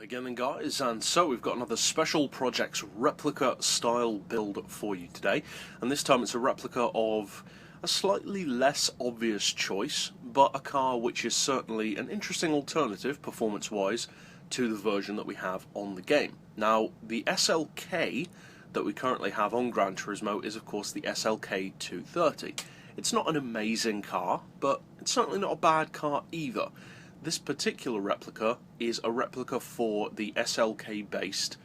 Hi again then guys, and so we've got another special projects replica style build for you today, and this time it's a replica of a slightly less obvious choice, but a car which is certainly an interesting alternative performance wise to the version that we have on the game. Now the SLK that we currently have on Gran Turismo is of course the SLK 230. It's not an amazing car, but it's certainly not a bad car either. This particular replica is a replica for the SLK-based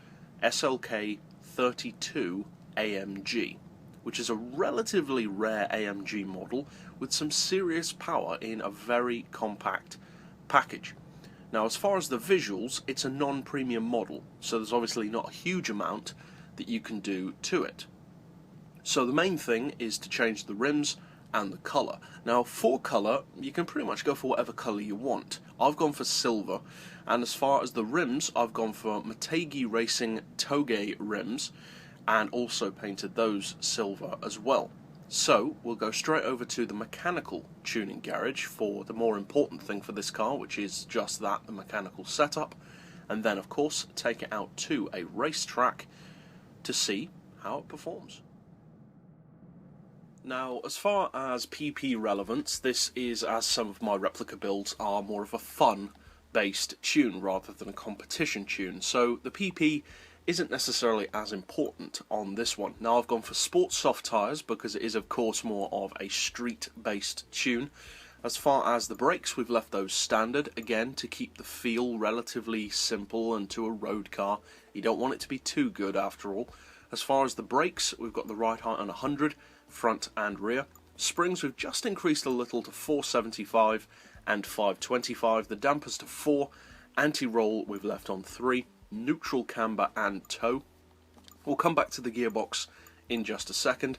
SLK 32 AMG, which is a relatively rare AMG model with some serious power in a very compact package. Now, as far as the visuals, it's a non-premium model, so there's obviously not a huge amount that you can do to it. So the main thing is to change the rims and the colour. Now for colour, you can pretty much go for whatever colour you want. I've gone for silver, and as far as the rims, I've gone for Motegi Racing Toge rims, and also painted those silver as well. So we'll go straight over to the mechanical tuning garage for the more important thing for this car, which is just that, the mechanical setup, and then of course take it out to a racetrack to see how it performs. Now, as far as PP relevance, this is, as some of my replica builds are, more of a fun-based tune rather than a competition tune, so the PP isn't necessarily as important on this one. Now, I've gone for sports soft tyres because it is, of course, more of a street-based tune. As far as the brakes, we've left those standard, again, to keep the feel relatively simple and to a road car. You don't want it to be too good, after all. As far as the brakes, we've got the ride height on 100, front and rear. Springs we've just increased a little to 475 and 525. The dampers to 4. Anti-roll we've left on 3. Neutral camber and toe. We'll come back to the gearbox in just a second.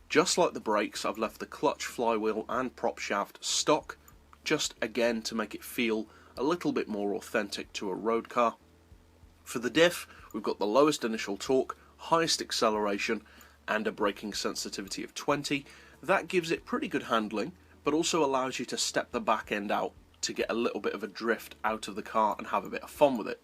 Just like the brakes, I've left the clutch, flywheel and prop shaft stock, just again to make it feel a little bit more authentic to a road car. For the diff, we've got the lowest initial torque, highest acceleration and a braking sensitivity of 20. That gives it pretty good handling, but also allows you to step the back end out to get a little bit of a drift out of the car and have a bit of fun with it.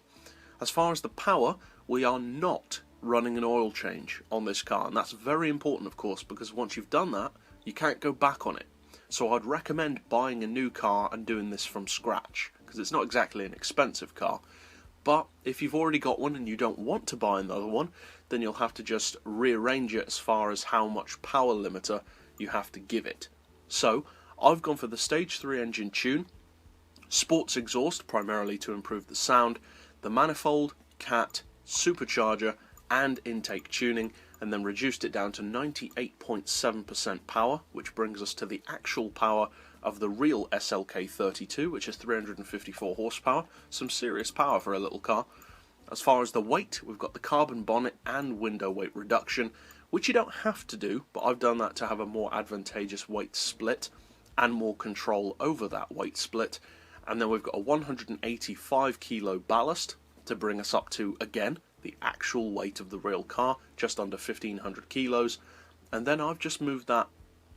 As far as the power, we are not running an oil change on this car, and that's very important of course, because once you've done that, you can't go back on it. So I'd recommend buying a new car and doing this from scratch, because it's not exactly an expensive car. But if you've already got one and you don't want to buy another one, then you'll have to just rearrange it as far as how much power limiter you have to give it. So I've gone for the Stage 3 engine tune, sports exhaust primarily to improve the sound, the manifold, cat, supercharger and intake tuning, and then reduced it down to 98.7% power, which brings us to the actual power of the real SLK 32, which is 354 horsepower, some serious power for a little car. As far as the weight, we've got the carbon bonnet and window weight reduction, which you don't have to do, but I've done that to have a more advantageous weight split and more control over that weight split. And then we've got a 185 kilo ballast to bring us up to, again, the actual weight of the real car, just under 1500 kilos. And then I've just moved that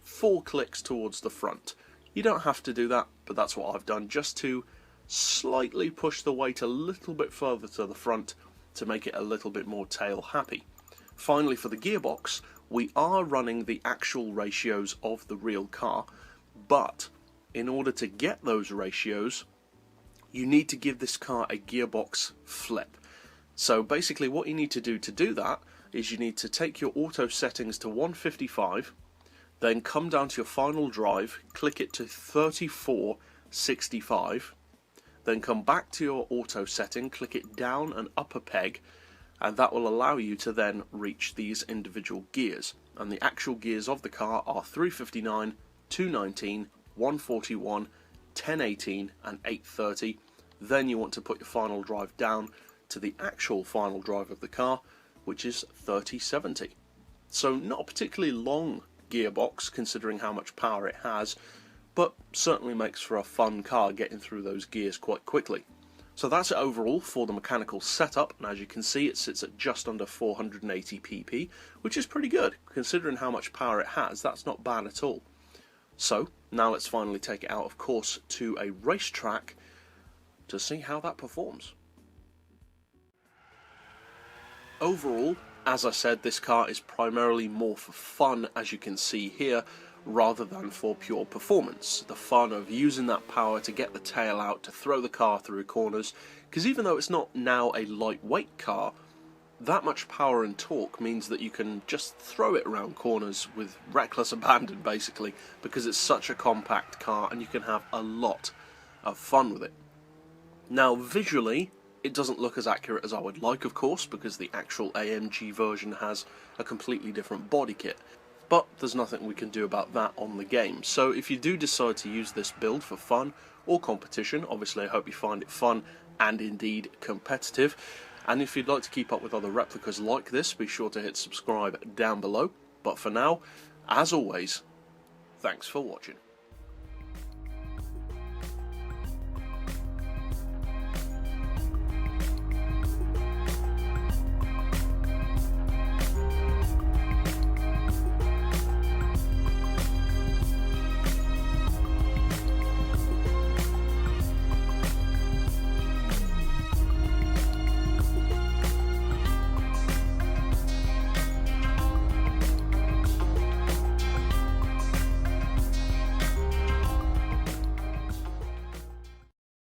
4 clicks towards the front. You don't have to do that, but that's what I've done, just to slightly push the weight a little bit further to the front to make it a little bit more tail happy. Finally, for the gearbox, we are running the actual ratios of the real car, but in order to get those ratios, you need to give this car a gearbox flip. So basically what you need to do that is you need to take your auto settings to 155, then come down to your final drive, click it to 3465, then come back to your auto setting, click it down and up a peg, and that will allow you to then reach these individual gears. And the actual gears of the car are 359, 219, 141, 1018 and 830. Then you want to put your final drive down to the actual final drive of the car, which is 3070. So not a particularly long gearbox considering how much power it has, but certainly makes for a fun car getting through those gears quite quickly. So that's it overall for the mechanical setup, and as you can see it sits at just under 480 pp, which is pretty good considering how much power it has. That's not bad at all. So now let's finally take it out of course to a racetrack to see how that performs. Overall, as I said, this car is primarily more for fun, as you can see here, rather than for pure performance. The fun of using that power to get the tail out, to throw the car through corners, because even though it's not now a lightweight car, that much power and torque means that you can just throw it around corners with reckless abandon, basically, because it's such a compact car and you can have a lot of fun with it. Now, visually, it doesn't look as accurate as I would like, of course, because the actual AMG version has a completely different body kit. But there's nothing we can do about that on the game. So if you do decide to use this build for fun or competition, obviously I hope you find it fun and indeed competitive. And if you'd like to keep up with other replicas like this, be sure to hit subscribe down below. But for now, as always, thanks for watching.